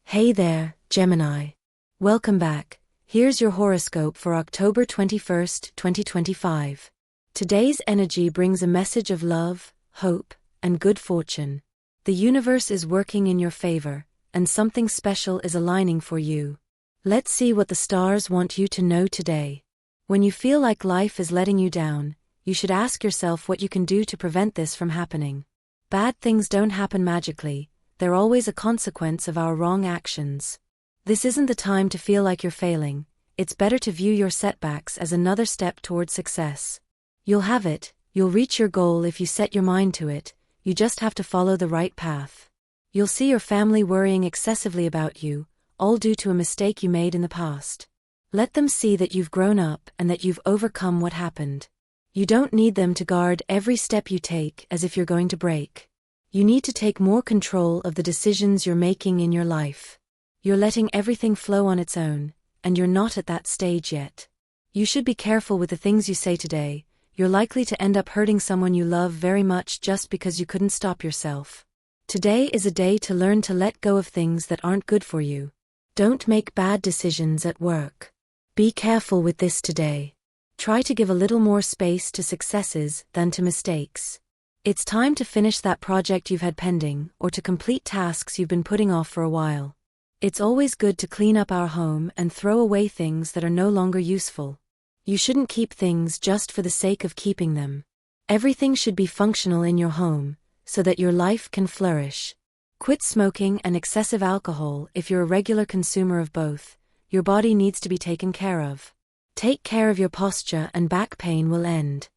Hey there, Gemini. Welcome back. Here's your horoscope for October 21st, 2025. Today's energy brings a message of love, hope, and good fortune. The universe is working in your favor, and something special is aligning for you. Let's see what the stars want you to know today. When you feel like life is letting you down, you should ask yourself what you can do to prevent this from happening. Bad things don't happen magically. They're always a consequence of our wrong actions. This isn't the time to feel like you're failing. It's better to view your setbacks as another step toward success. You'll have it, you'll reach your goal if you set your mind to it, you just have to follow the right path. You'll see your family worrying excessively about you, all due to a mistake you made in the past. Let them see that you've grown up and that you've overcome what happened. You don't need them to guard every step you take as if you're going to break. You need to take more control of the decisions you're making in your life. You're letting everything flow on its own, and you're not at that stage yet. You should be careful with the things you say today. You're likely to end up hurting someone you love very much just because you couldn't stop yourself. Today is a day to learn to let go of things that aren't good for you. Don't make bad decisions at work. Be careful with this today. Try to give a little more space to successes than to mistakes. It's time to finish that project you've had pending or to complete tasks you've been putting off for a while. It's always good to clean up our home and throw away things that are no longer useful. You shouldn't keep things just for the sake of keeping them. Everything should be functional in your home, so that your life can flourish. Quit smoking and excessive alcohol if you're a regular consumer of both. Your body needs to be taken care of. Take care of your posture and back pain will end.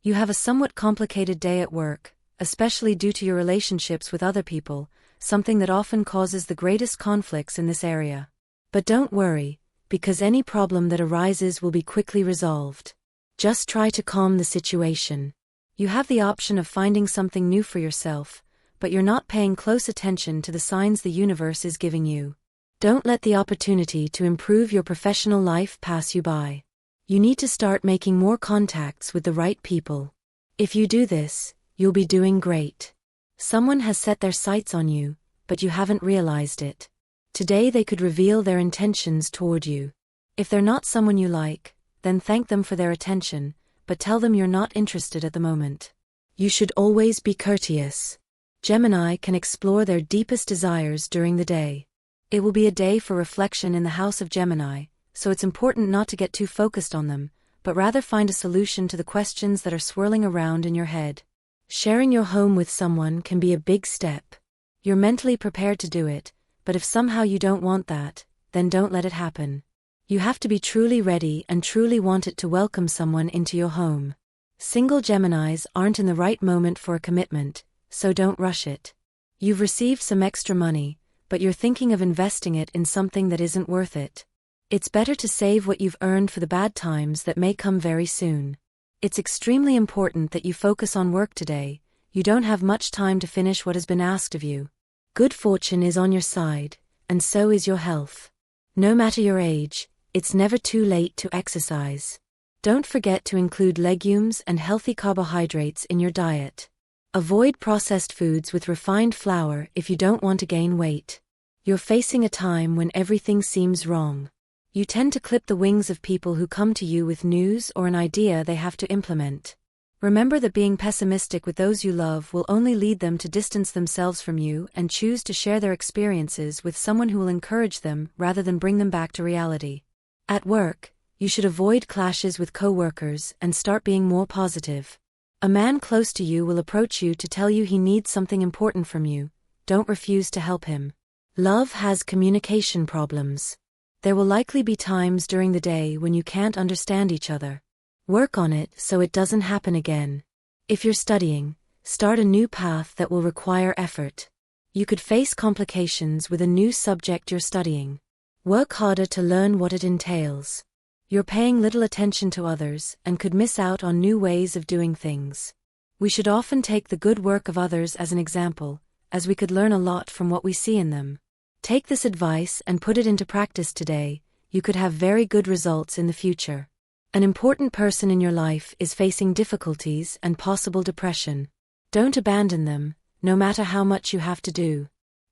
You have a somewhat complicated day at work, especially due to your relationships with other people, something that often causes the greatest conflicts in this area. But don't worry, because any problem that arises will be quickly resolved. Just try to calm the situation. You have the option of finding something new for yourself, but you're not paying close attention to the signs the universe is giving you. Don't let the opportunity to improve your professional life pass you by. You need to start making more contacts with the right people. If you do this, you'll be doing great. Someone has set their sights on you, but you haven't realized it. Today they could reveal their intentions toward you. If they're not someone you like, then thank them for their attention, but tell them you're not interested at the moment. You should always be courteous. Gemini can explore their deepest desires during the day. It will be a day for reflection in the house of Gemini, so it's important not to get too focused on them, but rather find a solution to the questions that are swirling around in your head. Sharing your home with someone can be a big step. You're mentally prepared to do it, but if somehow you don't want that, then don't let it happen. You have to be truly ready and truly want it to welcome someone into your home. Single Geminis aren't in the right moment for a commitment, so don't rush it. You've received some extra money, but you're thinking of investing it in something that isn't worth it. It's better to save what you've earned for the bad times that may come very soon. It's extremely important that you focus on work today. You don't have much time to finish what has been asked of you. Good fortune is on your side, and so is your health. No matter your age, it's never too late to exercise. Don't forget to include legumes and healthy carbohydrates in your diet. Avoid processed foods with refined flour if you don't want to gain weight. You're facing a time when everything seems wrong. You tend to clip the wings of people who come to you with news or an idea they have to implement. Remember that being pessimistic with those you love will only lead them to distance themselves from you and choose to share their experiences with someone who will encourage them rather than bring them back to reality. At work, you should avoid clashes with coworkers and start being more positive. A man close to you will approach you to tell you he needs something important from you. Don't refuse to help him. Love has communication problems. There will likely be times during the day when you can't understand each other. Work on it so it doesn't happen again. If you're studying, start a new path that will require effort. You could face complications with a new subject you're studying. Work harder to learn what it entails. You're paying little attention to others and could miss out on new ways of doing things. We should often take the good work of others as an example, as we could learn a lot from what we see in them. Take this advice and put it into practice today. You could have very good results in the future. An important person in your life is facing difficulties and possible depression. Don't abandon them, no matter how much you have to do.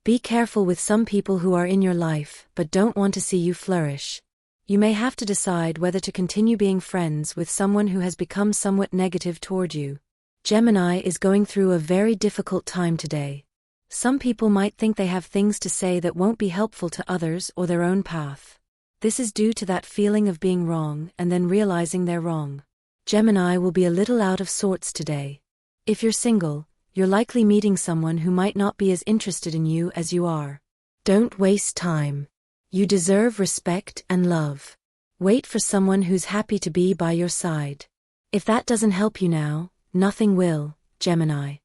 Be careful with some people who are in your life but don't want to see you flourish. You may have to decide whether to continue being friends with someone who has become somewhat negative toward you. Gemini is going through a very difficult time today. Some people might think they have things to say that won't be helpful to others or their own path. This is due to that feeling of being wrong and then realizing they're wrong. Gemini will be a little out of sorts today. If you're single, you're likely meeting someone who might not be as interested in you as you are. Don't waste time. You deserve respect and love. Wait for someone who's happy to be by your side. If that doesn't help you now, nothing will, Gemini.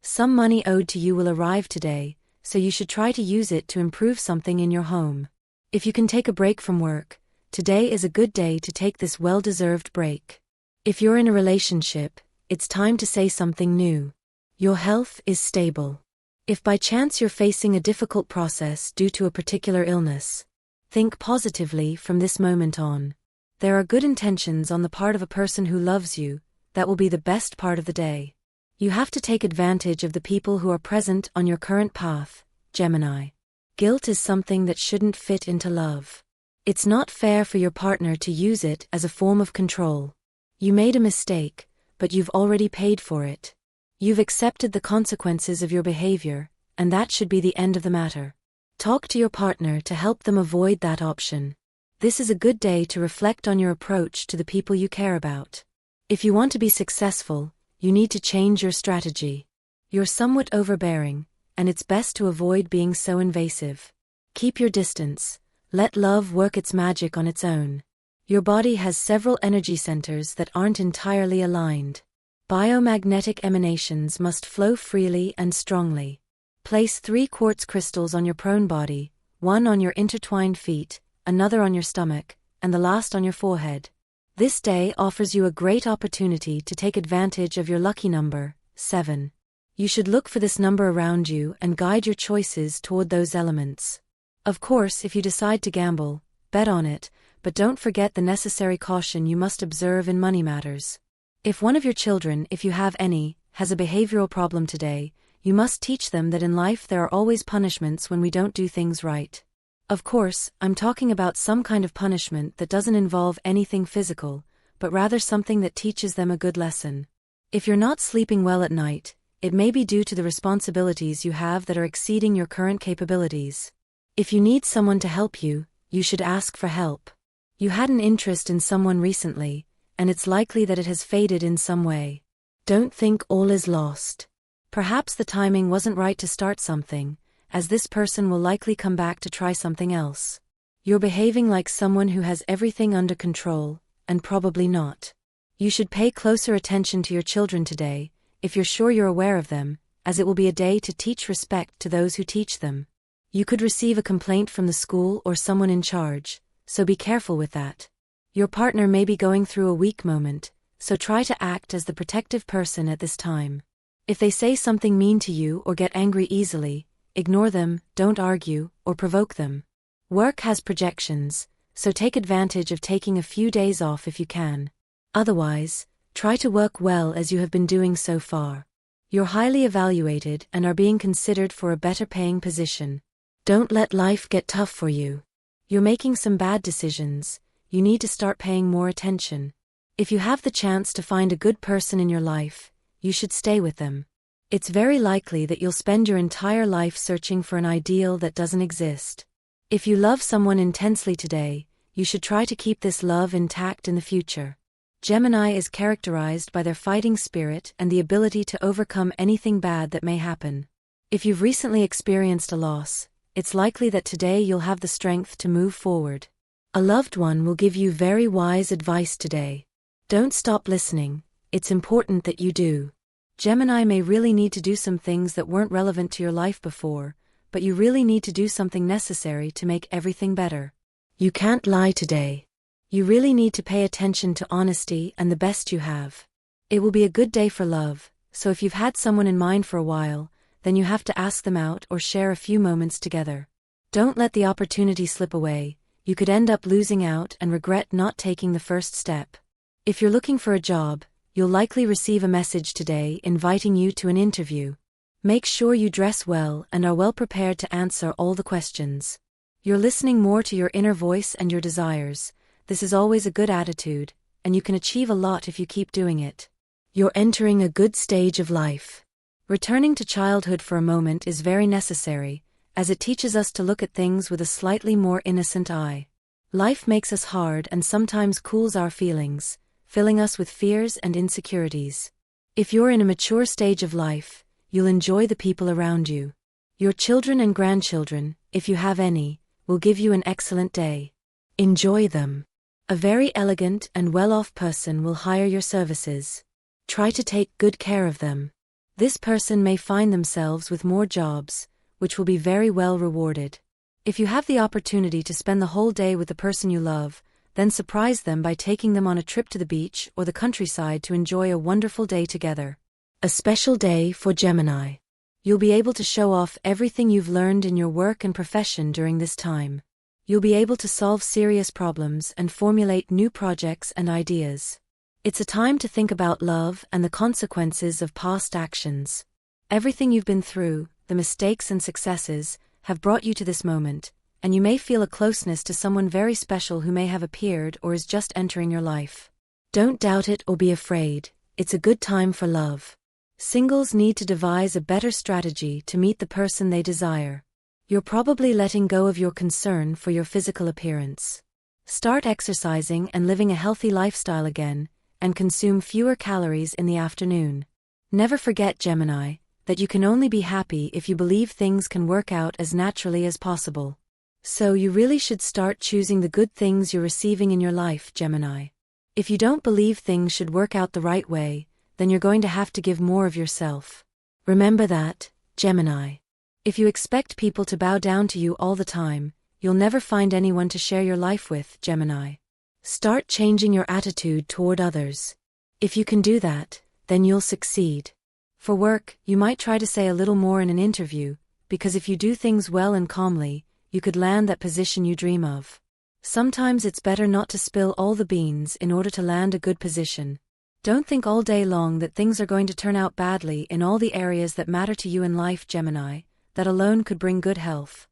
Some money owed to you will arrive today, so you should try to use it to improve something in your home. If you can take a break from work, today is a good day to take this well-deserved break. If you're in a relationship, it's time to say something new. Your health is stable. If by chance you're facing a difficult process due to a particular illness, think positively from this moment on. There are good intentions on the part of a person who loves you. That will be the best part of the day. You have to take advantage of the people who are present on your current path, Gemini. Guilt is something that shouldn't fit into love. It's not fair for your partner to use it as a form of control. You made a mistake, but you've already paid for it. You've accepted the consequences of your behavior, and that should be the end of the matter. Talk to your partner to help them avoid that option. This is a good day to reflect on your approach to the people you care about. If you want to be successful, you need to change your strategy. You're somewhat overbearing, and it's best to avoid being so invasive. Keep your distance. Let love work its magic on its own. Your body has several energy centers that aren't entirely aligned. Biomagnetic emanations must flow freely and strongly. Place 3 quartz crystals on your prone body, one on your intertwined feet, another on your stomach, and the last on your forehead. This day offers you a great opportunity to take advantage of your lucky number, 7. You should look for this number around you and guide your choices toward those elements. Of course, if you decide to gamble, bet on it, but don't forget the necessary caution you must observe in money matters. If one of your children, if you have any, has a behavioral problem today, you must teach them that in life there are always punishments when we don't do things right. Of course, I'm talking about some kind of punishment that doesn't involve anything physical, but rather something that teaches them a good lesson. If you're not sleeping well at night, it may be due to the responsibilities you have that are exceeding your current capabilities. If you need someone to help you, you should ask for help. You had an interest in someone recently, and it's likely that it has faded in some way. Don't think all is lost. Perhaps the timing wasn't right to start something, as this person will likely come back to try something else. You're behaving like someone who has everything under control, and probably not. You should pay closer attention to your children today, if you're sure you're aware of them, as it will be a day to teach respect to those who teach them. You could receive a complaint from the school or someone in charge, so be careful with that. Your partner may be going through a weak moment, so try to act as the protective person at this time. If they say something mean to you or get angry easily, ignore them, don't argue, or provoke them. Work has projections, so take advantage of taking a few days off if you can. Otherwise, try to work well as you have been doing so far. You're highly evaluated and are being considered for a better paying position. Don't let life get tough for you. You're making some bad decisions. You need to start paying more attention. If you have the chance to find a good person in your life, you should stay with them. It's very likely that you'll spend your entire life searching for an ideal that doesn't exist. If you love someone intensely today, you should try to keep this love intact in the future. Gemini is characterized by their fighting spirit and the ability to overcome anything bad that may happen. If you've recently experienced a loss, it's likely that today you'll have the strength to move forward. A loved one will give you very wise advice today. Don't stop listening, it's important that you do. Gemini may really need to do some things that weren't relevant to your life before, but you really need to do something necessary to make everything better. You can't lie today. You really need to pay attention to honesty and the best you have. It will be a good day for love, so if you've had someone in mind for a while, then you have to ask them out or share a few moments together. Don't let the opportunity slip away. You could end up losing out and regret not taking the first step. If you're looking for a job, you'll likely receive a message today inviting you to an interview. Make sure you dress well and are well prepared to answer all the questions. You're listening more to your inner voice and your desires. This is always a good attitude, and you can achieve a lot if you keep doing it. You're entering a good stage of life. Returning to childhood for a moment is very necessary, as it teaches us to look at things with a slightly more innocent eye. Life makes us hard and sometimes cools our feelings, filling us with fears and insecurities. If you're in a mature stage of life, you'll enjoy the people around you. Your children and grandchildren, if you have any, will give you an excellent day. Enjoy them. A very elegant and well-off person will hire your services. Try to take good care of them. This person may find themselves with more jobs, which will be very well rewarded. If you have the opportunity to spend the whole day with the person you love, then surprise them by taking them on a trip to the beach or the countryside to enjoy a wonderful day together. A special day for Gemini. You'll be able to show off everything you've learned in your work and profession during this time. You'll be able to solve serious problems and formulate new projects and ideas. It's a time to think about love and the consequences of past actions. Everything you've been through, the mistakes and successes, have brought you to this moment, and you may feel a closeness to someone very special who may have appeared or is just entering your life. Don't doubt it or be afraid. It's a good time for love. Singles need to devise a better strategy to meet the person they desire. You're probably letting go of your concern for your physical appearance. Start exercising and living a healthy lifestyle again, and consume fewer calories in the afternoon. Never forget, Gemini, that you can only be happy if you believe things can work out as naturally as possible. So you really should start choosing the good things you're receiving in your life, Gemini. If you don't believe things should work out the right way, then you're going to have to give more of yourself. Remember that, Gemini. If you expect people to bow down to you all the time, you'll never find anyone to share your life with, Gemini. Start changing your attitude toward others. If you can do that, then you'll succeed. For work, you might try to say a little more in an interview, because if you do things well and calmly, you could land that position you dream of. Sometimes it's better not to spill all the beans in order to land a good position. Don't think all day long that things are going to turn out badly in all the areas that matter to you in life, Gemini. That alone could bring good health.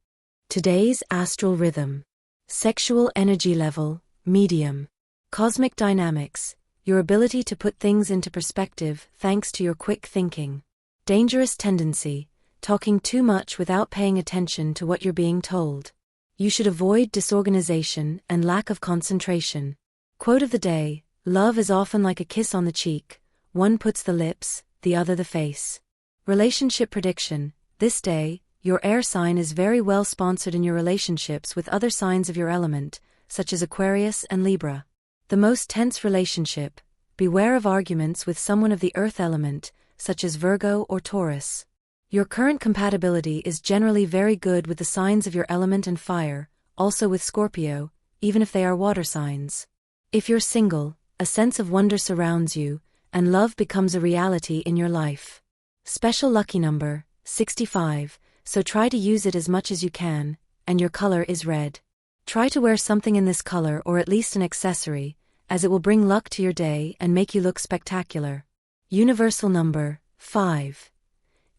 Today's astral rhythm. Sexual energy level, medium. Cosmic dynamics, your ability to put things into perspective thanks to your quick thinking. Dangerous tendency, talking too much without paying attention to what you're being told. You should avoid disorganization and lack of concentration. Quote of the day: love is often like a kiss on the cheek, one puts the lips, the other the face. Relationship prediction. This day, your air sign is very well sponsored in your relationships with other signs of your element, such as Aquarius and Libra. The most tense relationship. Beware of arguments with someone of the earth element, such as Virgo or Taurus. Your current compatibility is generally very good with the signs of your element and fire, also with Scorpio, even if they are water signs. If you're single, a sense of wonder surrounds you, and love becomes a reality in your life. Special lucky number, 65, so try to use it as much as you can, and your color is red. Try to wear something in this color or at least an accessory, as it will bring luck to your day and make you look spectacular. Universal number, 5.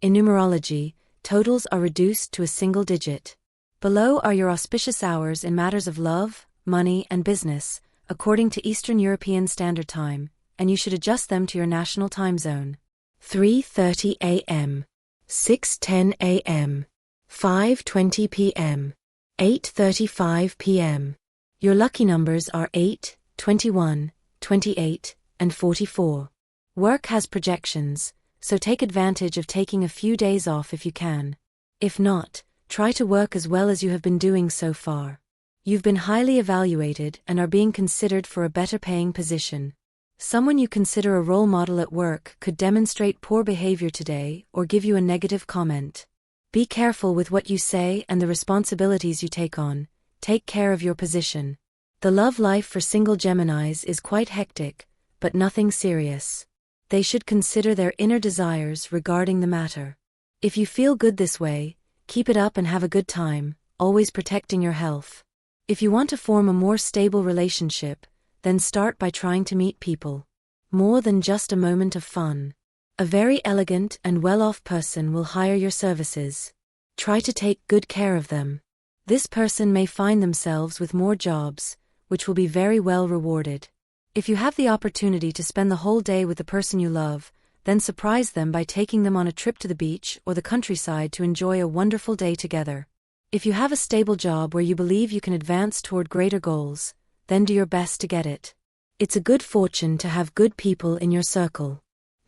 In numerology, totals are reduced to a single digit. Below are your auspicious hours in matters of love, money and business, according to Eastern European Standard Time, and you should adjust them to your national time zone. 3:30 a.m. 6:10 a.m. 5:20 p.m. 8:35 p.m. Your lucky numbers are 8, 21, 28, and 44. Work has projections, so take advantage of taking a few days off if you can. If not, try to work as well as you have been doing so far. You've been highly evaluated and are being considered for a better paying position. Someone you consider a role model at work could demonstrate poor behavior today or give you a negative comment. Be careful with what you say and the responsibilities you take on. Take care of your position. The love life for single Geminis is quite hectic, but nothing serious. They should consider their inner desires regarding the matter. If you feel good this way, keep it up and have a good time, always protecting your health. If you want to form a more stable relationship, then start by trying to meet people. More than just a moment of fun. A very elegant and well-off person will hire your services. Try to take good care of them. This person may find themselves with more jobs, which will be very well rewarded. If you have the opportunity to spend the whole day with the person you love, then surprise them by taking them on a trip to the beach or the countryside to enjoy a wonderful day together. If you have a stable job where you believe you can advance toward greater goals, then do your best to get it. It's a good fortune to have good people in your circle.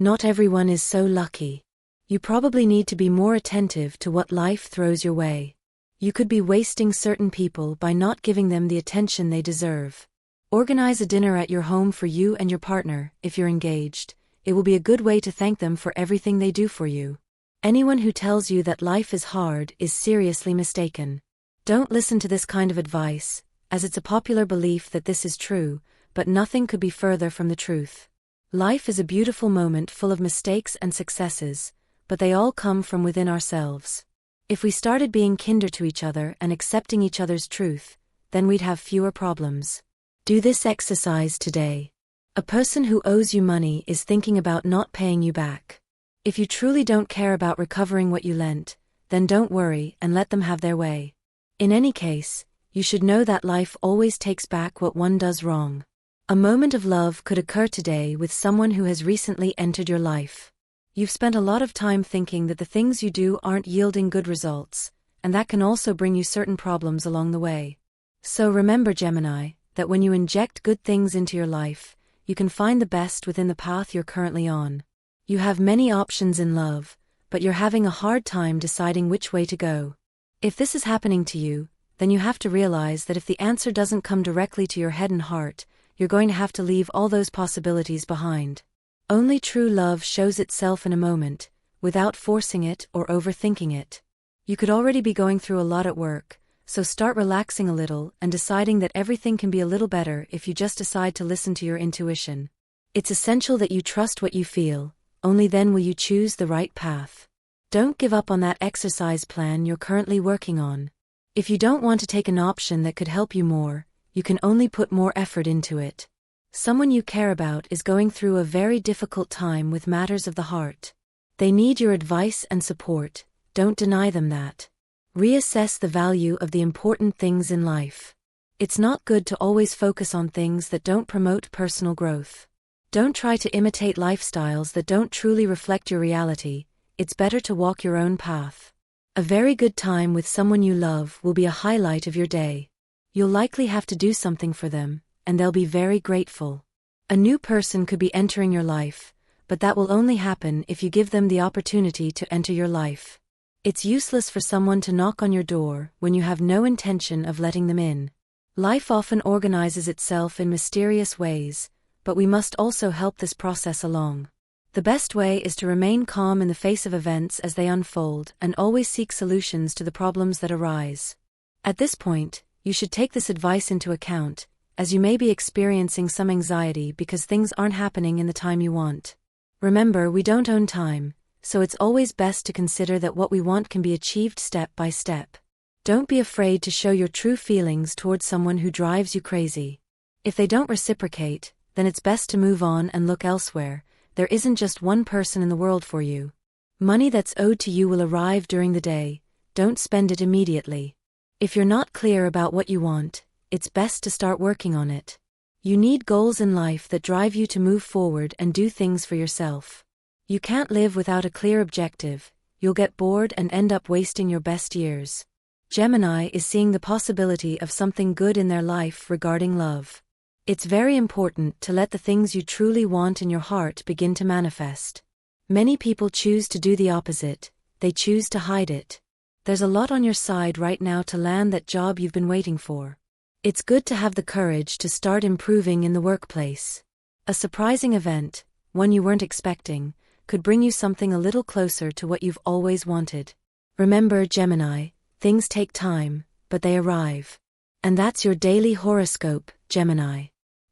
Not everyone is so lucky. You probably need to be more attentive to what life throws your way. You could be wasting certain people by not giving them the attention they deserve. Organize a dinner at your home for you and your partner, if you're engaged. It will be a good way to thank them for everything they do for you. Anyone who tells you that life is hard is seriously mistaken. Don't listen to this kind of advice, as it's a popular belief that this is true, but nothing could be further from the truth. Life is a beautiful moment full of mistakes and successes, but they all come from within ourselves. If we started being kinder to each other and accepting each other's truth, then we'd have fewer problems. Do this exercise today. A person who owes you money is thinking about not paying you back. If you truly don't care about recovering what you lent, then don't worry and let them have their way. In any case, you should know that life always takes back what one does wrong. A moment of love could occur today with someone who has recently entered your life. You've spent a lot of time thinking that the things you do aren't yielding good results, and that can also bring you certain problems along the way. So remember, Gemini, that when you inject good things into your life, you can find the best within the path you're currently on. You have many options in love, but you're having a hard time deciding which way to go. If this is happening to you, then you have to realize that if the answer doesn't come directly to your head and heart, you're going to have to leave all those possibilities behind. Only true love shows itself in a moment, without forcing it or overthinking it. You could already be going through a lot at work, so start relaxing a little and deciding that everything can be a little better if you just decide to listen to your intuition. It's essential that you trust what you feel, only then will you choose the right path. Don't give up on that exercise plan you're currently working on. If you don't want to take an option that could help you more, you can only put more effort into it. Someone you care about is going through a very difficult time with matters of the heart. They need your advice and support, don't deny them that. Reassess the value of the important things in life. It's not good to always focus on things that don't promote personal growth. Don't try to imitate lifestyles that don't truly reflect your reality. It's better to walk your own path. A very good time with someone you love will be a highlight of your day. You'll likely have to do something for them, and they'll be very grateful. A new person could be entering your life, but that will only happen if you give them the opportunity to enter your life. It's useless for someone to knock on your door when you have no intention of letting them in. Life often organizes itself in mysterious ways, but we must also help this process along. The best way is to remain calm in the face of events as they unfold and always seek solutions to the problems that arise. At this point, you should take this advice into account, as you may be experiencing some anxiety because things aren't happening in the time you want. Remember, we don't own time, so it's always best to consider that what we want can be achieved step by step. Don't be afraid to show your true feelings towards someone who drives you crazy. If they don't reciprocate, then it's best to move on and look elsewhere. There isn't just one person in the world for you. Money that's owed to you will arrive during the day. Don't spend it immediately. If you're not clear about what you want, it's best to start working on it. You need goals in life that drive you to move forward and do things for yourself. You can't live without a clear objective. You'll get bored and end up wasting your best years. Gemini is seeing the possibility of something good in their life regarding love. It's very important to let the things you truly want in your heart begin to manifest. Many people choose to do the opposite. They choose to hide it. There's a lot on your side right now to land that job you've been waiting for. It's good to have the courage to start improving in the workplace. A surprising event, one you weren't expecting, could bring you something a little closer to what you've always wanted. Remember, Gemini, things take time, but they arrive. And that's your daily horoscope, Gemini.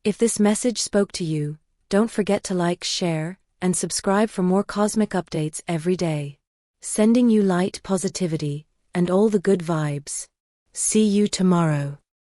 If this message spoke to you, don't forget to like, share, and subscribe for more cosmic updates every day. Sending you light, positivity, and all the good vibes. See you tomorrow.